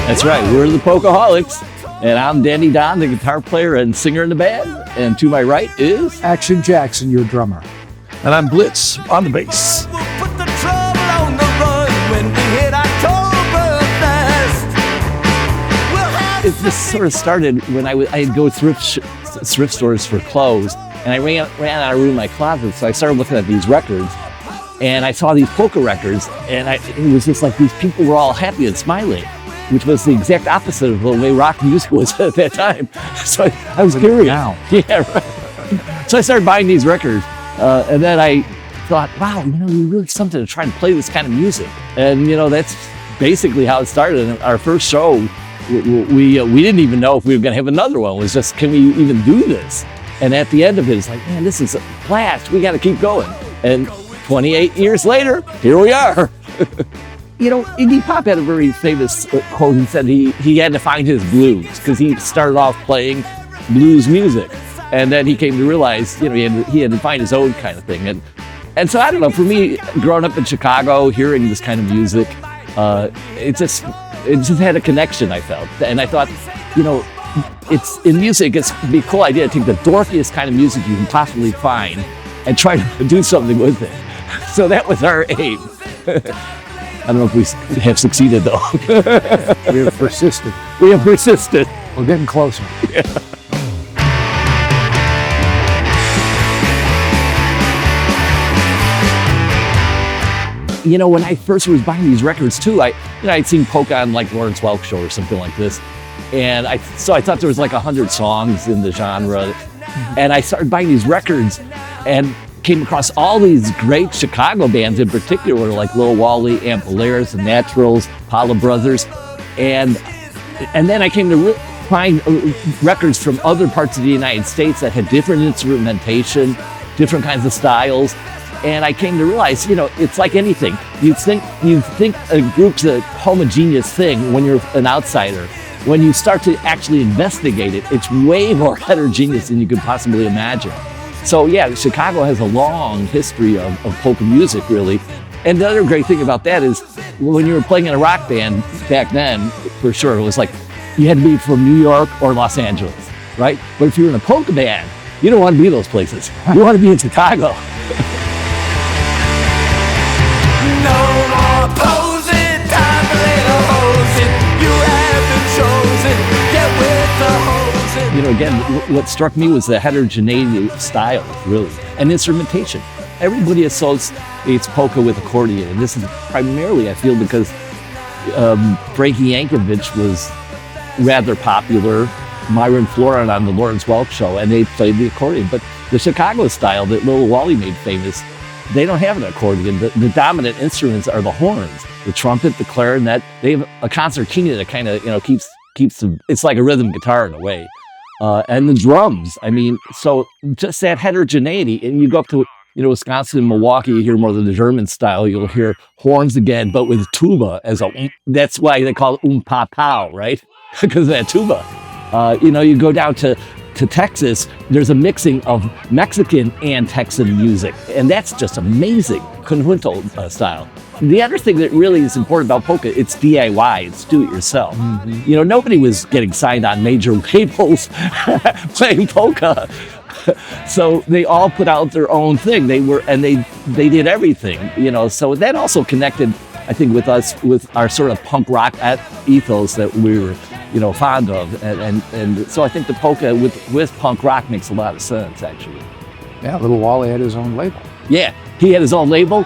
That's right, we're the Polkaholics, and I'm Danny Don, the guitar player and singer in the band, and to my right is... Action Jackson, your drummer. And I'm Blitz on the bass. We'll put the trouble on the run when we hit Oktoberfest. It just sort of started when I'd go thrift stores for clothes, and I ran out of room in my closet, so I started looking at these records, and I saw these polka records, and it was just like these people were all happy and smiling, which was the exact opposite of the way rock music was at that time. So I was curious. Now. Yeah, right. So I started buying these records, and then I thought, wow, we really something to try to play this kind of music. And that's basically how it started. And our first show, we didn't even know if we were going to have another one. It was just, can we even do this? And at the end of it, it's like, man, this is a blast. We got to keep going. And 28 years later, here we are. Iggy Pop had a very famous quote. He said he had to find his blues because he started off playing blues music. And then he came to realize, he had to find his own kind of thing. And so, I don't know, for me, growing up in Chicago, hearing this kind of music, it just had a connection, I felt. And I thought, it's in music, it's be a cool idea to take the dorkiest kind of music you can possibly find and try to do something with it. So that was our aim. I don't know if we have succeeded, though. We have persisted. We're getting closer. Yeah. When I first was buying these records too, I'd seen Polka on like Lawrence Welk show or something like this, and I thought there was like 100 songs in the genre, and I started buying these records, and came across all these great Chicago bands in particular, like Lil Wally, Polaris, The Naturals, Paula Brothers, and then I came to find records from other parts of the United States that had different instrumentation, different kinds of styles. And I came to realize, it's like anything. You think a group's a homogeneous thing when you're an outsider. When you start to actually investigate it, it's way more heterogeneous than you could possibly imagine. So yeah, Chicago has a long history of polka music, really. And the other great thing about that is when you were playing in a rock band back then, for sure, it was like you had to be from New York or Los Angeles, right? But if you were in a polka band, you don't want to be those places. You want to be in Chicago. No more posing, time for Lederhosen. You have been chosen, get with the hosen. Again, what struck me was the heterogeneity of styles, really, and instrumentation. Everybody associates polka with accordion, and this is primarily, I feel, because Frankie Yankovic was rather popular, Myron Florin on the Lawrence Welk show, and they played the accordion. But the Chicago style that Lil Wally made famous, they don't have an accordion. The dominant instruments are the horns, the trumpet, the clarinet. They have a concertina that kind of, keeps them. It's like a rhythm guitar in a way, and the drums. So just that heterogeneity. And you go up to, Wisconsin and Milwaukee, you hear more of the German style. You'll hear horns again, but with tuba that's why they call it pa pow, right? Because of that tuba. You go down to Texas, there's a mixing of Mexican and Texan music, and that's just amazing, conjunto style. The other thing that really is important about polka, it's DIY, it's do-it-yourself. Mm-hmm. Nobody was getting signed on major labels playing polka, so they all put out their own thing. They did everything, so that also connected, I think, with us, with our sort of punk rock ethos that we were fond of, and so I think the polka with punk rock makes a lot of sense, actually. Yeah, Little Wally had his own label. Yeah, he had his own label.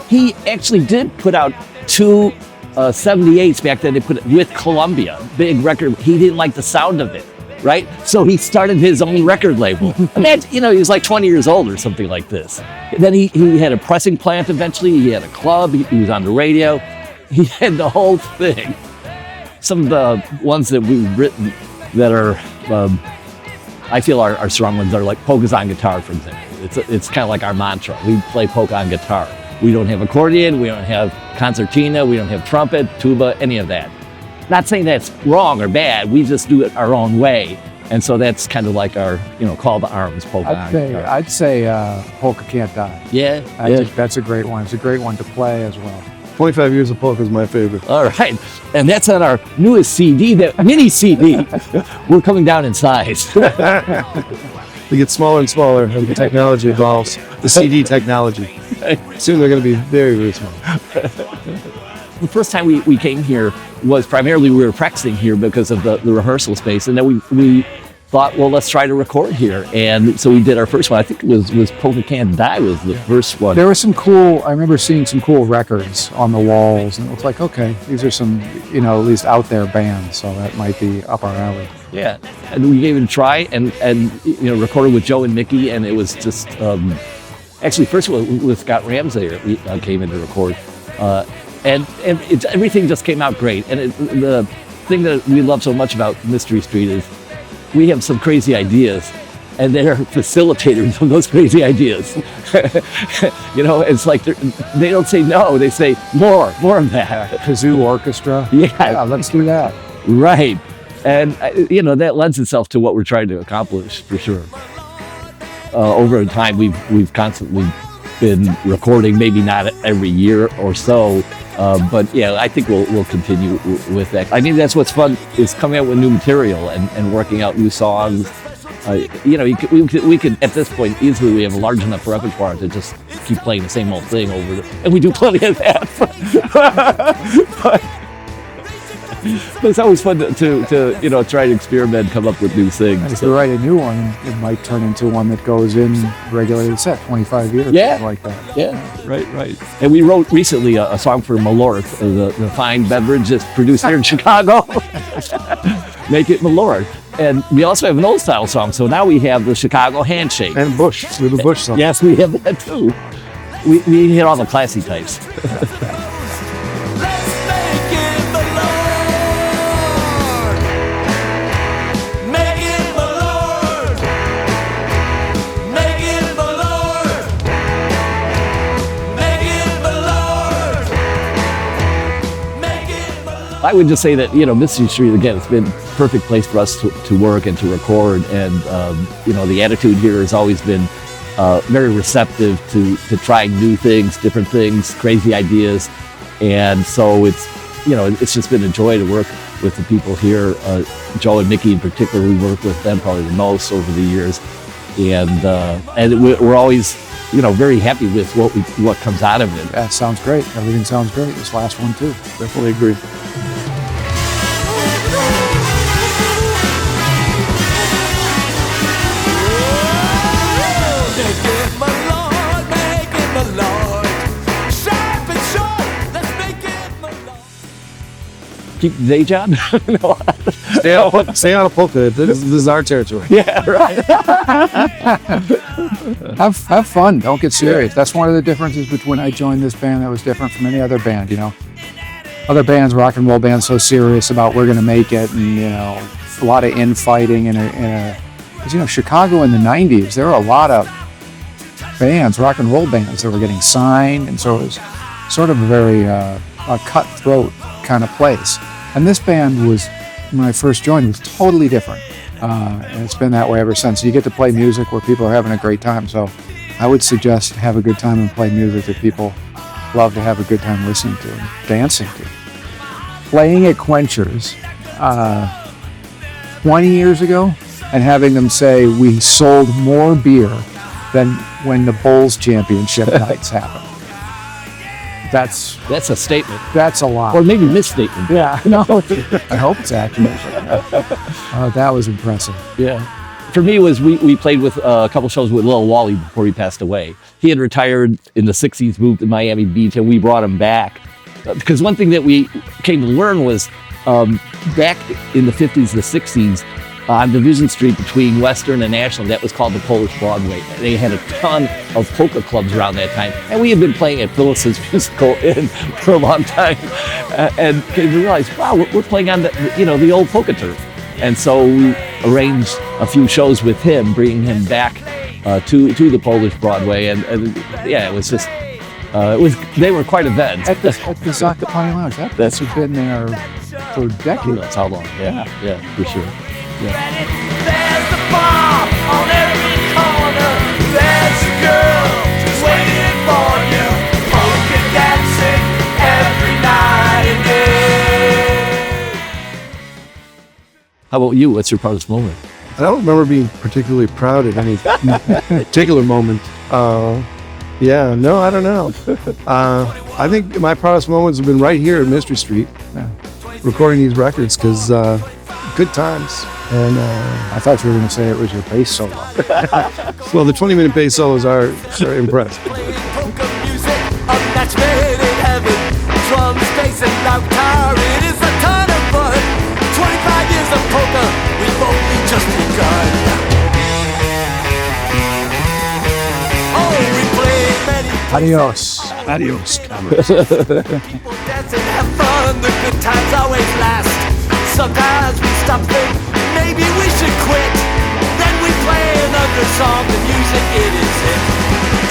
He actually did put out two 78s back then. They put it with Columbia, big record. He didn't like the sound of it, right? So he started his own record label. Imagine, he was like 20 years old or something like this. Then he had a pressing plant eventually. He had a club. He was on the radio. He had the whole thing. Some of the ones that we've written that are, I feel are strong ones are like polkas on guitar, for example. It's kind of like our mantra. We play polka on guitar. We don't have accordion, we don't have concertina, we don't have trumpet, tuba, any of that. Not saying that's wrong or bad, we just do it our own way. And so that's kind of like our, call to arms, polka on guitar. I'd say Polka Can't Die. Yeah. I think that's a great one. It's a great one to play as well. 25 Years of Polka is my favorite. All right. And that's on our newest CD, that mini CD. We're coming down in size. They get smaller and smaller as the technology evolves. The CD technology. Soon they're going to be very, very small. The first time we came here was primarily we were practicing here because of the rehearsal space. And then we thought, well, let's try to record here. And so we did our first one. I think it was Polka Can't Die was the first one. There was some cool, I remember seeing some cool records on the walls, and it was like, okay, these are some, at least out there bands, so that might be up our alley. Yeah, and we gave it a try and recorded with Joe and Mickey, and it was just actually first of all with Scott Ramsay we came in to record, and everything just came out great. And the thing that we love so much about Mystery Street is we have some crazy ideas, and they're facilitators of those crazy ideas. It's like they don't say no, they say more of that. Kazoo orchestra. Yeah, let's do that. Right. And, that lends itself to what we're trying to accomplish, for sure. Over time, we've constantly been recording, maybe not every year or so, but yeah, I think we'll continue with that. I mean, that's what's fun, is coming out with new material and working out new songs. We could, at this point, easily, we have a large enough repertoire to just keep playing the same old thing and we do plenty of that. But it's always fun to try to experiment, come up with new things. If you write a new one, it might turn into one that goes in regularly set, 25 years, something like that. Yeah, right. And we wrote recently a song for Malort, the fine beverage that's produced here in Chicago. Make It Malort. And we also have an old style song, so now we have the Chicago Handshake. And Bush, we have a Bush song. Yes, we have that too. We hit all the classy types. I would just say that, Mystery Street, again, it's been a perfect place for us to work and to record. And, the attitude here has always been very receptive to trying new things, different things, crazy ideas. And so it's just been a joy to work with the people here. Joe and Mickey in particular, we worked with them probably the most over the years. And we're always, very happy with what comes out of it. Yeah, sounds great. Everything sounds great. This last one too. Definitely agree. Keep the day job? No. Stay out of polka. This is our territory. Yeah, right. Have fun. Don't get serious. That's one of the differences between I joined this band that was different from any other band. Other bands, rock and roll bands, so serious about we're going to make it, and a lot of infighting because Chicago in the '90s, there were a lot of bands, rock and roll bands, that were getting signed, and so it was sort of a very cutthroat kind of place. And this band was, when I first joined, was totally different. And it's been that way ever since. You get to play music where people are having a great time. So I would suggest have a good time and play music that people love to have a good time listening to and dancing to. Playing at Quenchers 20 years ago and having them say we sold more beer than when the Bulls championship nights happened. That's a statement. That's a lot. Or maybe misstatement. Yeah, no, I hope it's accurate. That was impressive. Yeah. For me, we played with a couple shows with Lil Wally before he passed away. He had retired in the 60s, moved to Miami Beach, and we brought him back. Because one thing that we came to learn was back in the 50s, the 60s, on Division Street between Western and Ashland, that was called the Polish Broadway. They had a ton of polka clubs around that time. And we had been playing at Phyllis's Musical Inn for a long time. And we realized, wow, we're playing on the old polka turf. And so we arranged a few shows with him, bringing him back to the Polish Broadway. And yeah, it was just, they were quite events. At the Zakopane Lounge, that's been there for decades. That's how long, yeah, for sure. Yeah. There's the bar on every corner. There's a girl just waiting for you. Polka dancing every How about you? What's your proudest moment? I don't remember being particularly proud at any particular moment. Yeah, no, I don't know. I think my proudest moments have been right here at Mystery Street, recording these records, because good times. And I thought you were going to say it was your bass solo. well, the 20-minute bass solos are impressive. Playing polka music, a match made in heaven. Drums, bass, and loud guitar, it is a ton of fun. 25 years of polka, we've only just begun. Oh, we played many Adios. Adios. people dance and have fun. The good times always last. Sometimes we stop think maybe we should quit. Then we play another song, the music it is it.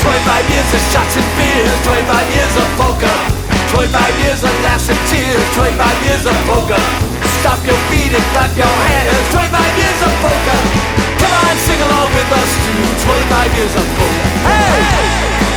25 years of shots and fears, 25 years of polka, 25 years of laughs and tears, 25 years of polka. Stop your feet and clap your hands, 25 years of polka. Come on, sing along with us too, 25 years of polka. Hey!